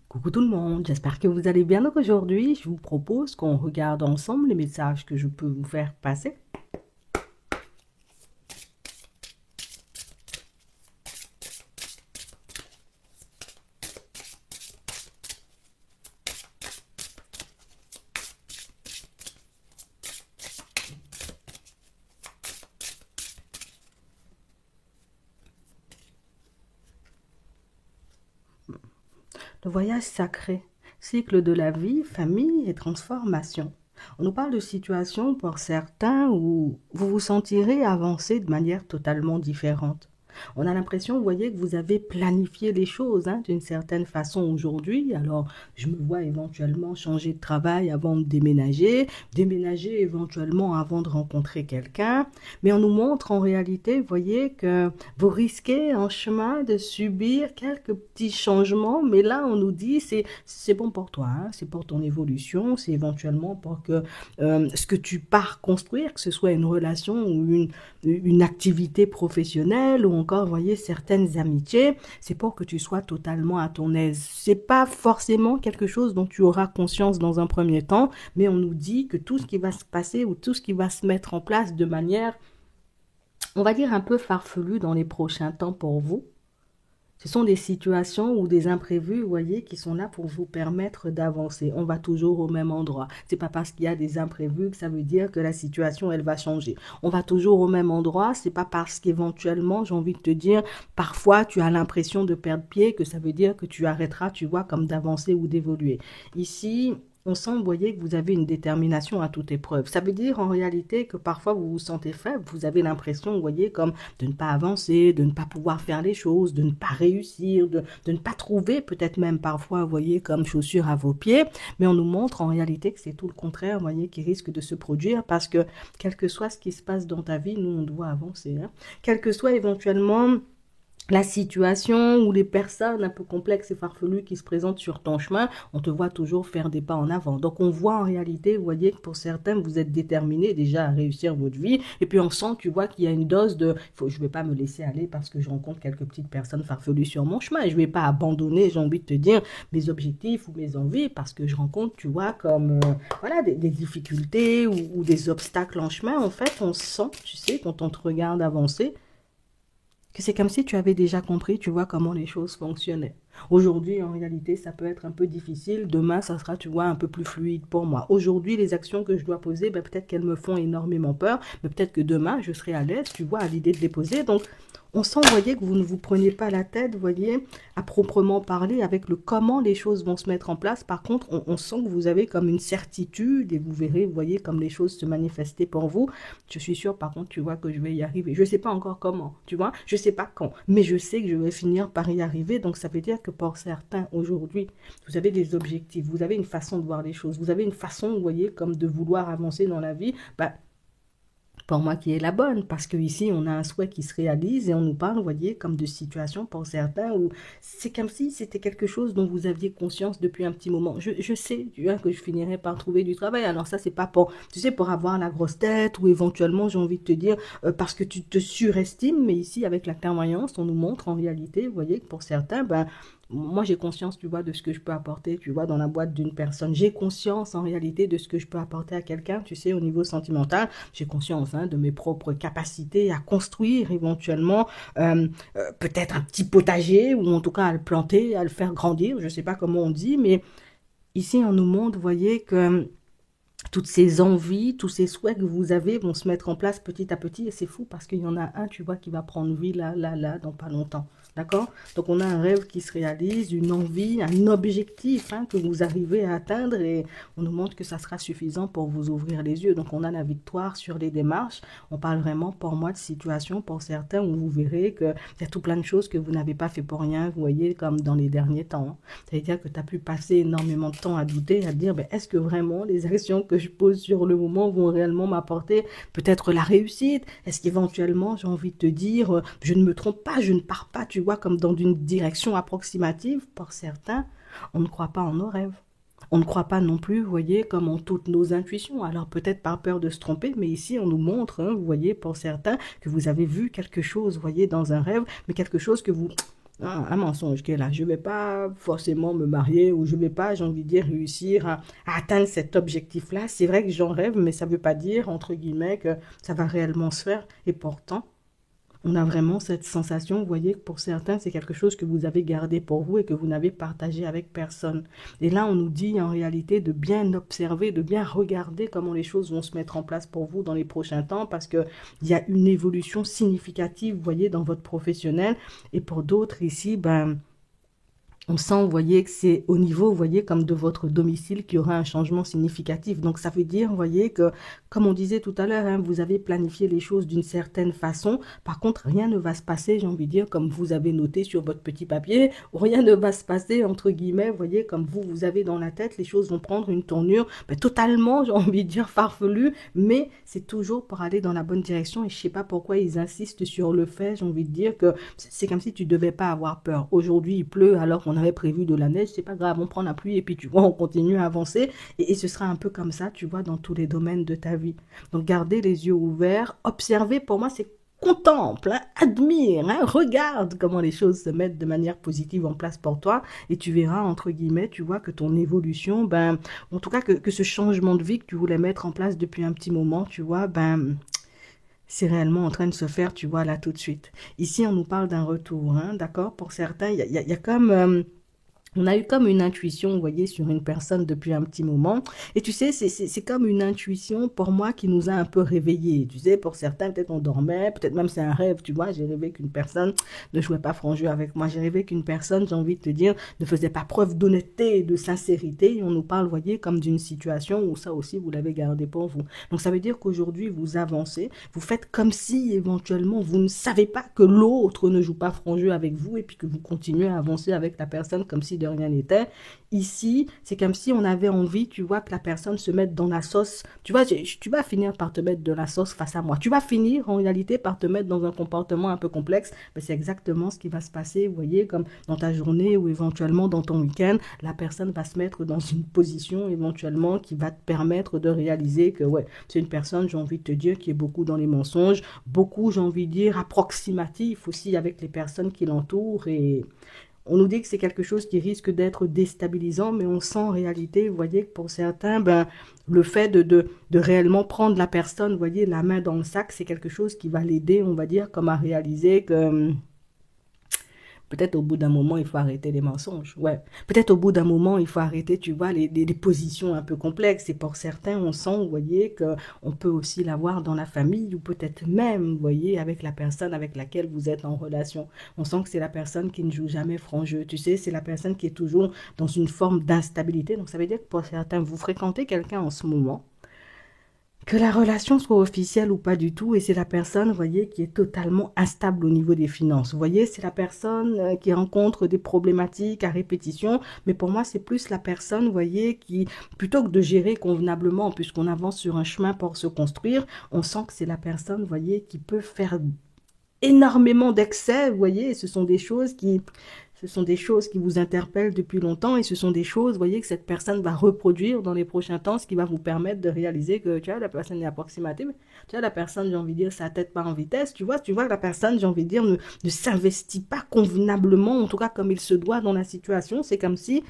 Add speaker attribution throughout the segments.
Speaker 1: Coucou tout le monde, j'espère que vous allez bien. Donc aujourd'hui, je vous propose qu'on regarde ensemble les messages que je peux vous faire passer. Le voyage sacré, cycle de la vie, famille et transformation. On nous parle de situations pour certains où vous vous sentirez avancer de manière totalement différente. On a l'impression, vous voyez, que vous avez planifié les choses d'une certaine façon aujourd'hui. Alors, je me vois éventuellement changer de travail avant de déménager, déménager éventuellement avant de rencontrer quelqu'un. Mais on nous montre en réalité, vous voyez, que vous risquez en chemin de subir quelques petits changements, mais là on nous dit c'est bon pour toi, c'est pour ton évolution, c'est éventuellement pour que ce que tu pars construire, que ce soit une relation ou une activité professionnelle ou encore, vous voyez, certaines amitiés, c'est pour que tu sois totalement à ton aise. C'est pas forcément quelque chose dont tu auras conscience dans un premier temps, mais on nous dit que tout ce qui va se passer ou tout ce qui va se mettre en place de manière, on va dire, un peu farfelue dans les prochains temps pour vous. Ce sont des situations ou des imprévus, vous voyez, qui sont là pour vous permettre d'avancer. On va toujours au même endroit. C'est pas parce qu'il y a des imprévus que ça veut dire que la situation, elle va changer. On va toujours au même endroit. C'est pas parce qu'éventuellement, j'ai envie de te dire, parfois tu as l'impression de perdre pied que ça veut dire que tu arrêteras, tu vois, comme d'avancer ou d'évoluer. Ici, on sent, vous voyez, que vous avez une détermination à toute épreuve. Ça veut dire en réalité que parfois vous vous sentez faible, vous avez l'impression, vous voyez, comme de ne pas avancer, de ne pas pouvoir faire les choses, de ne pas réussir, de ne pas trouver peut-être même parfois, vous voyez, comme chaussures à vos pieds. Mais on nous montre en réalité que c'est tout le contraire, vous voyez, qui risque de se produire parce que quel que soit ce qui se passe dans ta vie, nous, on doit avancer. Quel que soit éventuellement la situation ou les personnes un peu complexes et farfelues qui se présentent sur ton chemin, on te voit toujours faire des pas en avant. Donc on voit en réalité, vous voyez que pour certains, vous êtes déterminés déjà à réussir votre vie. Et puis on sent, tu vois, qu'il y a une dose de, je ne vais pas me laisser aller parce que je rencontre quelques petites personnes farfelues sur mon chemin. Et je ne vais pas abandonner, j'ai envie de te dire, mes objectifs ou mes envies parce que je rencontre, tu vois, comme voilà, des difficultés ou des obstacles en chemin. En fait, on sent, tu sais, quand on te regarde avancer, que c'est comme si tu avais déjà compris, tu vois, comment les choses fonctionnaient. Aujourd'hui, en réalité, ça peut être un peu difficile. Demain, ça sera, tu vois, un peu plus fluide pour moi. Aujourd'hui, les actions que je dois poser, ben, peut-être qu'elles me font énormément peur, mais peut-être que demain, je serai à l'aise, tu vois, à l'idée de les poser. Donc, on sent, vous voyez, que vous ne vous prenez pas la tête, vous voyez, à proprement parler avec le comment les choses vont se mettre en place. Par contre, on sent que vous avez comme une certitude et vous verrez, vous voyez, comme les choses se manifester pour vous. Je suis sûre, par contre, tu vois, que je vais y arriver. Je ne sais pas encore comment, tu vois, je ne sais pas quand, mais je sais que je vais finir par y arriver. Donc, ça veut dire que pour certains, aujourd'hui, vous avez des objectifs, vous avez une façon de voir les choses, vous avez une façon, vous voyez, comme de vouloir avancer dans la vie. Bah, pour moi qui est la bonne, parce qu'ici, on a un souhait qui se réalise et on nous parle, vous voyez, comme de situations pour certains où c'est comme si c'était quelque chose dont vous aviez conscience depuis un petit moment. Je sais, tu vois, que je finirais par trouver du travail. Alors ça, c'est pas pour, tu sais, pour avoir la grosse tête ou éventuellement, j'ai envie de te dire, parce que tu te surestimes, mais ici, avec la clairvoyance, on nous montre en réalité, vous voyez, que pour certains, ben, moi, j'ai conscience, tu vois, de ce que je peux apporter, tu vois, dans la boîte d'une personne. J'ai conscience, en réalité, de ce que je peux apporter à quelqu'un, tu sais, au niveau sentimental. J'ai conscience de mes propres capacités à construire éventuellement peut-être un petit potager ou en tout cas à le planter, à le faire grandir. Je ne sais pas comment on dit, mais ici, on nous montre, vous voyez, que toutes ces envies, tous ces souhaits que vous avez vont se mettre en place petit à petit. Et c'est fou parce qu'il y en a un, tu vois, qui va prendre vie là, dans pas longtemps. D'accord? Donc, on a un rêve qui se réalise, une envie, un objectif que vous arrivez à atteindre et on nous montre que ça sera suffisant pour vous ouvrir les yeux. Donc, on a la victoire sur les démarches. On parle vraiment, pour moi, de situation pour certains où vous verrez qu'il y a tout plein de choses que vous n'avez pas fait pour rien, vous voyez, comme dans les derniers temps. C'est-à-dire que tu as pu passer énormément de temps à douter, à dire, ben, est-ce que vraiment les actions que je pose sur le moment vont réellement m'apporter peut-être la réussite? Est-ce qu'éventuellement, j'ai envie de te dire, je ne me trompe pas, je ne pars pas, tu vois, comme dans une direction approximative pour certains, on ne croit pas en nos rêves. On ne croit pas non plus, vous voyez, comme en toutes nos intuitions. Alors peut-être par peur de se tromper, mais ici on nous montre, vous voyez, pour certains, que vous avez vu quelque chose, vous voyez, dans un rêve, mais quelque chose que vous un mensonge qui est là. Je ne vais pas forcément me marier ou je ne vais pas, j'ai envie de dire, réussir à atteindre cet objectif-là. C'est vrai que j'en rêve, mais ça ne veut pas dire, entre guillemets, que ça va réellement se faire. Et pourtant, on a vraiment cette sensation, vous voyez, que pour certains, c'est quelque chose que vous avez gardé pour vous et que vous n'avez partagé avec personne. Et là, on nous dit en réalité de bien observer, de bien regarder comment les choses vont se mettre en place pour vous dans les prochains temps parce qu'il y a une évolution significative, vous voyez, dans votre professionnel. Et pour d'autres ici, ben, on sent, vous voyez, que c'est au niveau, vous voyez, comme de votre domicile qu'il y aura un changement significatif. Donc, ça veut dire, vous voyez, que, comme on disait tout à l'heure, hein, vous avez planifié les choses d'une certaine façon. Par contre, rien ne va se passer, j'ai envie de dire, comme vous avez noté sur votre petit papier. Ou rien ne va se passer, entre guillemets, vous voyez, comme vous avez dans la tête. Les choses vont prendre une tournure totalement, j'ai envie de dire, farfelue. Mais c'est toujours pour aller dans la bonne direction. Et je ne sais pas pourquoi ils insistent sur le fait, j'ai envie de dire, que c'est comme si tu ne devais pas avoir peur. Aujourd'hui, il pleut alors qu'on avait prévu de la neige, c'est pas grave, on prend la pluie et puis tu vois, on continue à avancer et ce sera un peu comme ça, tu vois, dans tous les domaines de ta vie. Donc, gardez les yeux ouverts, observez, pour moi, c'est contemple, hein, admire, hein, regarde comment les choses se mettent de manière positive en place pour toi et tu verras, entre guillemets, tu vois que ton évolution, ben, en tout cas que ce changement de vie que tu voulais mettre en place depuis un petit moment, tu vois, ben, c'est réellement en train de se faire, tu vois, là tout de suite. Ici, on nous parle d'un retour, hein, d'accord? Pour certains, il y a comme... on a eu comme une intuition, vous voyez, sur une personne depuis un petit moment. Et tu sais, c'est comme une intuition pour moi qui nous a un peu réveillés. Tu sais, pour certains, peut-être on dormait, peut-être même c'est un rêve, tu vois. J'ai rêvé qu'une personne ne jouait pas franc jeu avec moi. J'ai rêvé qu'une personne, j'ai envie de te dire, ne faisait pas preuve d'honnêteté et de sincérité. Et on nous parle, vous voyez, comme d'une situation où ça aussi, vous l'avez gardé pour vous. Donc ça veut dire qu'aujourd'hui, vous avancez, vous faites comme si éventuellement vous ne savez pas que l'autre ne joue pas franc jeu avec vous et puis que vous continuez à avancer avec la personne comme si de rien n'était. Ici, c'est comme si on avait envie, tu vois, que la personne se mette dans la sauce. Tu vois, tu vas finir par te mettre de la sauce face à moi. Tu vas finir en réalité par te mettre dans un comportement un peu complexe. Mais c'est exactement ce qui va se passer, vous voyez, comme dans ta journée ou éventuellement dans ton week-end, la personne va se mettre dans une position éventuellement qui va te permettre de réaliser que, ouais, c'est une personne, j'ai envie de te dire, qui est beaucoup dans les mensonges, beaucoup, j'ai envie de dire, approximatif aussi avec les personnes qui l'entourent et on nous dit que c'est quelque chose qui risque d'être déstabilisant, mais on sent en réalité, vous voyez, que pour certains, ben, le fait de réellement prendre la personne, vous voyez, la main dans le sac, c'est quelque chose qui va l'aider, on va dire, comme à réaliser que peut-être au bout d'un moment, il faut arrêter les mensonges. Ouais. Peut-être au bout d'un moment, il faut arrêter, tu vois, les positions un peu complexes. Et pour certains, on sent, vous voyez, qu'on peut aussi l'avoir dans la famille ou peut-être même, vous voyez, avec la personne avec laquelle vous êtes en relation. On sent que c'est la personne qui ne joue jamais franc jeu. Tu sais, c'est la personne qui est toujours dans une forme d'instabilité. Donc, ça veut dire que pour certains, vous fréquentez quelqu'un en ce moment que la relation soit officielle ou pas du tout, et c'est la personne, vous voyez, qui est totalement instable au niveau des finances. Vous voyez, c'est la personne qui rencontre des problématiques à répétition, mais pour moi, c'est plus la personne, vous voyez, qui, plutôt que de gérer convenablement, puisqu'on avance sur un chemin pour se construire, on sent que c'est la personne, vous voyez, qui peut faire énormément d'excès, vous voyez, et ce sont des choses qui vous interpellent depuis longtemps et ce sont des choses, vous voyez, que cette personne va reproduire dans les prochains temps, ce qui va vous permettre de réaliser que, tu vois, la personne est approximative, tu vois, la personne, j'ai envie de dire, sa tête pas en vitesse, tu vois que la personne, j'ai envie de dire, ne s'investit pas convenablement, en tout cas comme il se doit dans la situation, c'est comme si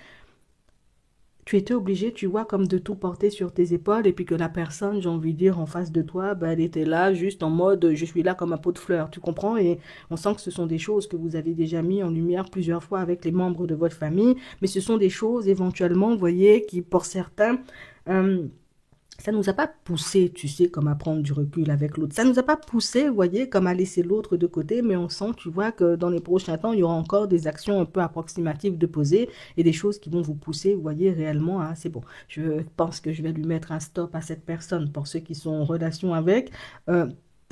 Speaker 1: tu étais obligé, tu vois, comme de tout porter sur tes épaules et puis que la personne, j'ai envie de dire, en face de toi, ben, elle était là juste en mode, je suis là comme un pot de fleurs, tu comprends? Et on sent que ce sont des choses que vous avez déjà mis en lumière plusieurs fois avec les membres de votre famille, mais ce sont des choses éventuellement, vous voyez, qui pour certains... euh, ça nous a pas poussé, tu sais, comme à prendre du recul avec l'autre. Ça nous a pas poussé, vous voyez, comme à laisser l'autre de côté, mais on sent, tu vois, que dans les prochains temps, il y aura encore des actions un peu approximatives de poser et des choses qui vont vous pousser, vous voyez, réellement, hein, c'est bon. Je pense que je vais lui mettre un stop à cette personne pour ceux qui sont en relation avec. Euh,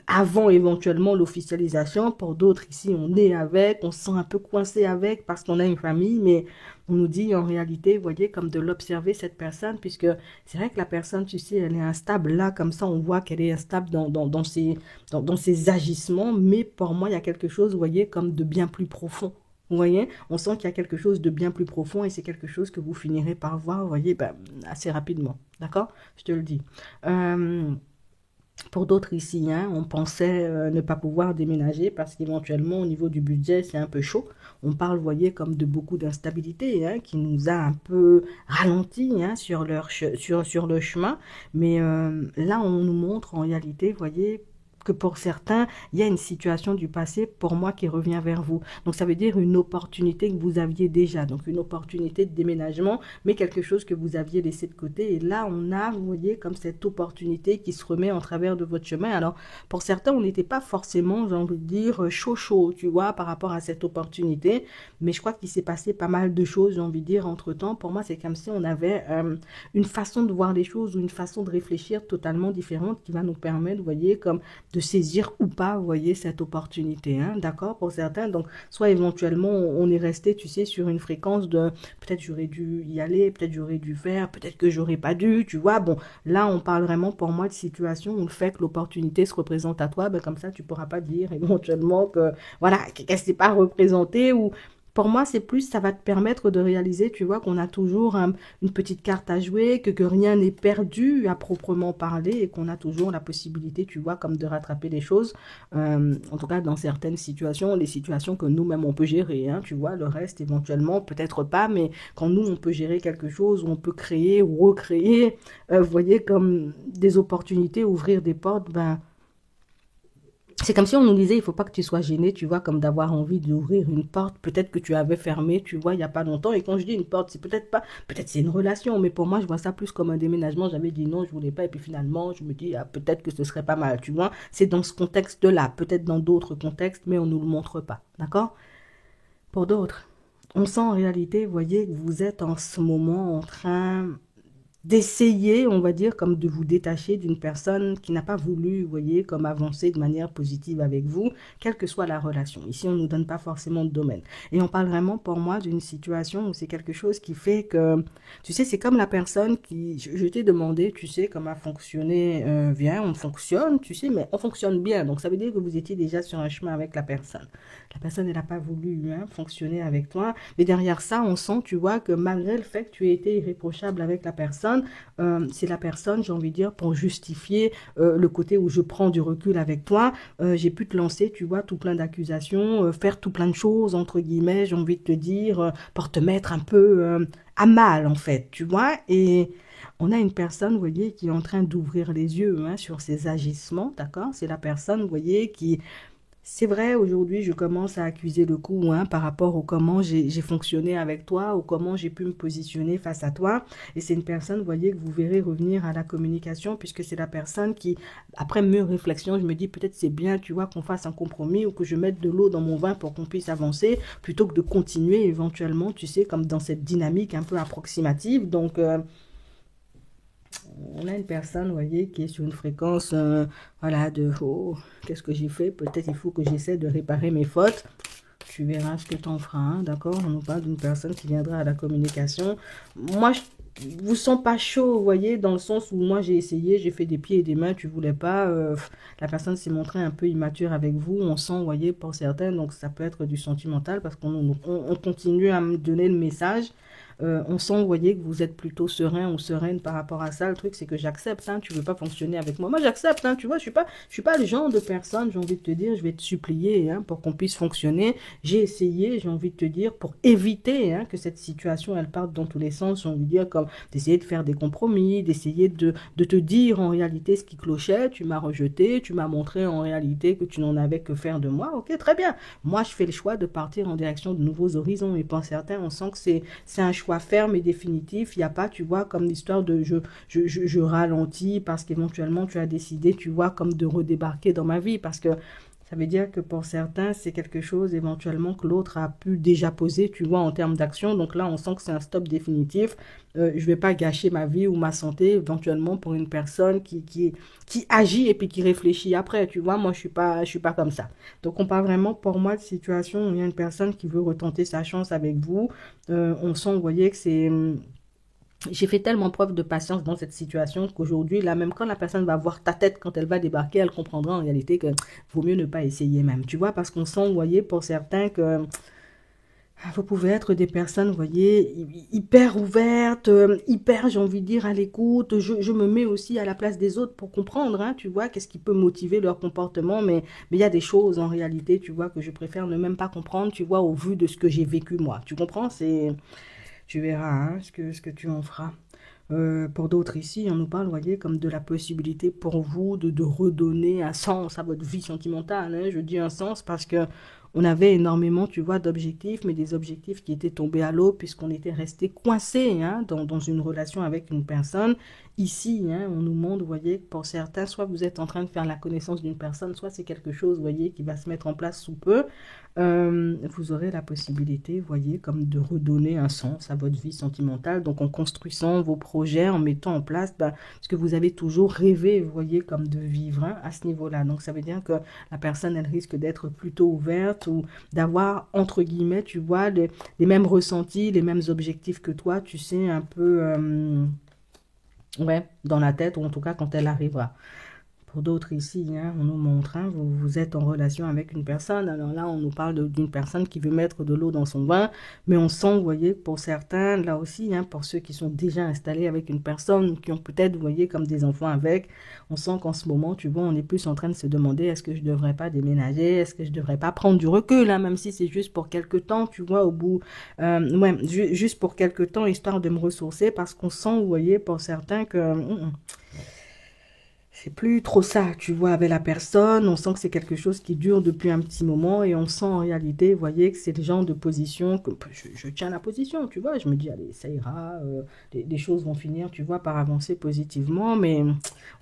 Speaker 1: Avant éventuellement l'officialisation, pour d'autres ici, on est avec, on se sent un peu coincé avec parce qu'on a une famille, mais on nous dit en réalité, vous voyez, comme de l'observer cette personne, puisque c'est vrai que la personne, tu sais, elle est instable là, comme ça, on voit qu'elle est instable dans ses agissements, mais pour moi, il y a quelque chose, vous voyez, comme de bien plus profond. Vous voyez, on sent qu'il y a quelque chose de bien plus profond et c'est quelque chose que vous finirez par voir, vous voyez, ben, assez rapidement. D'accord? Je te le dis. Euh, Pour d'autres ici, hein, on pensait ne pas pouvoir déménager parce qu'éventuellement, au niveau du budget, c'est un peu chaud. On parle, vous voyez, comme de beaucoup d'instabilité hein, qui nous a un peu ralenti hein, sur le chemin. Mais là, on nous montre en réalité, vous voyez, que pour certains, il y a une situation du passé, pour moi, qui revient vers vous. Donc, ça veut dire une opportunité que vous aviez déjà. Donc, une opportunité de déménagement, mais quelque chose que vous aviez laissé de côté. Et là, on a, vous voyez, comme cette opportunité qui se remet en travers de votre chemin. Alors, pour certains, on n'était pas forcément, j'ai envie de dire, chaud, tu vois, par rapport à cette opportunité. Mais je crois qu'il s'est passé pas mal de choses, j'ai envie de dire, entre-temps. Pour moi, c'est comme si on avait une façon de voir les choses ou une façon de réfléchir totalement différente qui va nous permettre, vous voyez, comme de saisir ou pas, vous voyez, cette opportunité, hein, d'accord, pour certains. Donc, soit éventuellement, on est resté, tu sais, sur une fréquence de peut-être j'aurais dû y aller, peut-être j'aurais dû faire, peut-être que j'aurais pas dû, tu vois. Bon, là, on parle vraiment pour moi de situation où le fait que l'opportunité se représente à toi, ben, comme ça, tu pourras pas dire éventuellement que, voilà, qu'elle s'est pas représentée ou pour moi, c'est plus, ça va te permettre de réaliser, tu vois, qu'on a toujours une petite carte à jouer, que rien n'est perdu à proprement parler et qu'on a toujours la possibilité, tu vois, comme de rattraper les choses. En tout cas, dans certaines situations, les situations que nous-mêmes, on peut gérer, hein, tu vois, le reste, éventuellement, peut-être pas, mais quand nous, on peut gérer quelque chose, où on peut créer ou recréer, vous voyez, comme des opportunités, ouvrir des portes, ben, c'est comme si on nous disait, il faut pas que tu sois gêné, tu vois, comme d'avoir envie d'ouvrir une porte, peut-être que tu avais fermé, tu vois, il n'y a pas longtemps. Et quand je dis une porte, c'est peut-être pas, peut-être c'est une relation, mais pour moi, je vois ça plus comme un déménagement. J'avais dit non, je voulais pas, et puis finalement, je me dis, ah, peut-être que ce serait pas mal, tu vois. C'est dans ce contexte-là, peut-être dans d'autres contextes, mais on nous le montre pas, d'accord? Pour d'autres, on sent en réalité, vous voyez, que vous êtes en ce moment en train d'essayer, on va dire, comme de vous détacher d'une personne qui n'a pas voulu, vous voyez, comme avancer de manière positive avec vous, quelle que soit la relation. Ici, on ne nous donne pas forcément de domaine. Et on parle vraiment, pour moi, d'une situation où c'est quelque chose qui fait que, tu sais, c'est comme la personne qui, je t'ai demandé, tu sais, comment fonctionner, bien, on fonctionne, tu sais, mais on fonctionne bien. Donc, ça veut dire que vous étiez déjà sur un chemin avec la personne. La personne, elle n'a pas voulu hein, fonctionner avec toi. Mais derrière ça, on sent, tu vois, que malgré le fait que tu aies été irréprochable avec la personne, c'est la personne, j'ai envie de dire, pour justifier le côté où je prends du recul avec toi, j'ai pu te lancer, tu vois, tout plein d'accusations, faire tout plein de choses, entre guillemets, j'ai envie de te dire, pour te mettre un peu à mal, en fait, tu vois. Et on a une personne, vous voyez, qui est en train d'ouvrir les yeux hein, sur ses agissements, d'accord? C'est la personne, vous voyez, qui c'est vrai, aujourd'hui, je commence à accuser le coup hein, par rapport au comment j'ai fonctionné avec toi, ou comment j'ai pu me positionner face à toi. Et c'est une personne, vous voyez, que vous verrez revenir à la communication, puisque c'est la personne qui, après mûre réflexion, je me dis peut-être c'est bien, tu vois, qu'on fasse un compromis ou que je mette de l'eau dans mon vin pour qu'on puisse avancer, plutôt que de continuer éventuellement, tu sais, comme dans cette dynamique un peu approximative. Donc, on a une personne, vous voyez, qui est sur une fréquence, voilà, de oh, qu'est-ce que j'ai fait? Peut-être il faut que j'essaie de réparer mes fautes. Tu verras ce que tu en feras, hein, d'accord? On nous parle d'une personne qui viendra à la communication. Moi, je vous sens pas chaud, vous voyez, dans le sens où moi j'ai essayé, j'ai fait des pieds et des mains, tu voulais pas. La personne s'est montrée un peu immature avec vous, on sent, vous voyez, pour certains, donc ça peut être du sentimental parce qu'on continue à me donner le message. On sent, vous voyez, que vous êtes plutôt serein ou sereine par rapport à ça. Le truc, c'est que j'accepte, hein, tu veux pas fonctionner avec moi. Moi, j'accepte, hein, tu vois, je suis pas le genre de personne, j'ai envie de te dire, je vais te supplier hein, pour qu'on puisse fonctionner. J'ai essayé, j'ai envie de te dire, pour éviter hein, que cette situation, elle parte dans tous les sens, j'ai envie de dire, comme d'essayer de faire des compromis, d'essayer de te dire en réalité ce qui clochait. Tu m'as rejeté, tu m'as montré en réalité que tu n'en avais que faire de moi. Ok, très bien. Moi, je fais le choix de partir en direction de nouveaux horizons. Et pour certains, on sent que c'est un choix ferme et définitif. Il n'y a pas, tu vois, comme l'histoire de je ralentis parce qu'éventuellement tu as décidé, tu vois, comme de redébarquer dans ma vie. Parce que ça veut dire que pour certains, c'est quelque chose éventuellement que l'autre a pu déjà poser, tu vois, en termes d'action. Donc là, on sent que c'est un stop définitif. Je ne vais pas gâcher ma vie ou ma santé éventuellement pour une personne qui agit et puis qui réfléchit après. Tu vois, moi, je suis pas comme ça. Donc, on parle vraiment pour moi de situation où il y a une personne qui veut retenter sa chance avec vous. On sent, vous voyez, que c'est j'ai fait tellement preuve de patience dans cette situation qu'aujourd'hui, là, même quand la personne va voir ta tête quand elle va débarquer, elle comprendra en réalité que vaut mieux ne pas essayer même. Tu vois, parce qu'on sent, vous voyez, pour certains que Vous pouvez être des personnes, vous voyez, hyper ouvertes, hyper, j'ai envie de dire, à l'écoute. Je me mets aussi à la place des autres pour comprendre, hein, tu vois, qu'est-ce qui peut motiver leur comportement. Mais il y a des choses, en réalité, tu vois, que je préfère ne même pas comprendre, tu vois, au vu de ce que j'ai vécu moi. Tu comprends? Tu verras, hein, ce que tu en feras. Pour d'autres ici, on nous parle, vous voyez, comme de la possibilité pour vous de redonner un sens à votre vie sentimentale, hein. Je dis un sens parce que on avait énormément, tu vois, d'objectifs, mais des objectifs qui étaient tombés à l'eau puisqu'on était resté coincé, hein, dans une relation avec une personne. Ici, hein, on nous montre, vous voyez, que pour certains, soit vous êtes en train de faire la connaissance d'une personne, soit c'est quelque chose, vous voyez, qui va se mettre en place sous peu. Vous aurez la possibilité, vous voyez, comme de redonner un sens à votre vie sentimentale, donc en construisant vos projets, en mettant en place ce que vous avez toujours rêvé, vous voyez, comme de vivre, hein, à ce niveau-là. Donc ça veut dire que la personne, elle risque d'être plutôt ouverte ou d'avoir, entre guillemets, tu vois, les mêmes ressentis, les mêmes objectifs que toi, tu sais, un peu, ouais, dans la tête, ou en tout cas quand elle arrivera. Pour d'autres ici, hein, on nous montre, hein, vous êtes en relation avec une personne. Alors là, on nous parle d'une personne qui veut mettre de l'eau dans son vin. Mais on sent, vous voyez, pour certains, là aussi, hein, pour ceux qui sont déjà installés avec une personne, qui ont peut-être, vous voyez, comme des enfants avec, on sent qu'en ce moment, tu vois, on est plus en train de se demander, est-ce que je ne devrais pas déménager? Est-ce que je ne devrais pas prendre du recul, hein, même si c'est juste pour quelque temps, tu vois, au bout, ouais, juste pour quelque temps, histoire de me ressourcer, parce qu'on sent, vous voyez, pour certains que... c'est plus trop ça, tu vois, avec la personne. On sent que c'est quelque chose qui dure depuis un petit moment et on sent en réalité, vous voyez, que c'est le genre de position que je tiens la position, tu vois. Je me dis, allez, ça ira, les choses vont finir, tu vois, par avancer positivement. Mais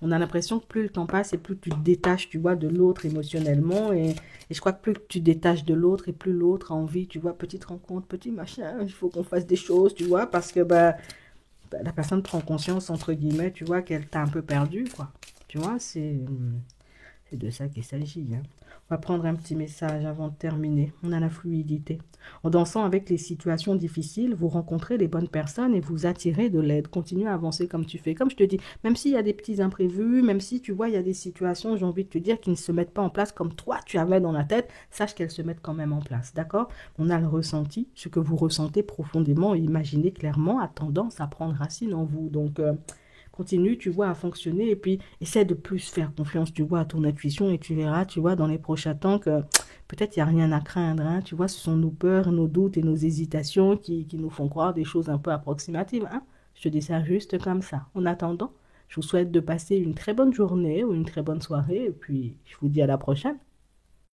Speaker 1: on a l'impression que plus le temps passe et plus tu te détaches, tu vois, de l'autre émotionnellement. Et je crois que plus tu te détaches de l'autre et plus l'autre a envie, tu vois, petite rencontre, petit machin, il faut qu'on fasse des choses, tu vois, parce que la personne prend conscience, entre guillemets, tu vois, qu'elle t'a un peu perdu, quoi. Tu vois, c'est de ça qu'il s'agit, hein. On va prendre un petit message avant de terminer. On a la fluidité. En dansant avec les situations difficiles, vous rencontrez les bonnes personnes et vous attirez de l'aide. Continue à avancer comme tu fais. Comme je te dis, même s'il y a des petits imprévus, même si tu vois, il y a des situations, j'ai envie de te dire, qui ne se mettent pas en place comme toi, tu avais dans la tête, sache qu'elles se mettent quand même en place. D'accord? On a le ressenti, ce que vous ressentez profondément et imaginez clairement a tendance à prendre racine en vous. Donc, continue, tu vois, à fonctionner et puis essaie de plus faire confiance, tu vois, à ton intuition et tu verras, tu vois, dans les prochains temps que peut-être il n'y a rien à craindre, hein, tu vois, ce sont nos peurs, nos doutes et nos hésitations qui nous font croire des choses un peu approximatives, hein. Je te dis ça juste comme ça. En attendant, je vous souhaite de passer une très bonne journée ou une très bonne soirée et puis je vous dis à la prochaine.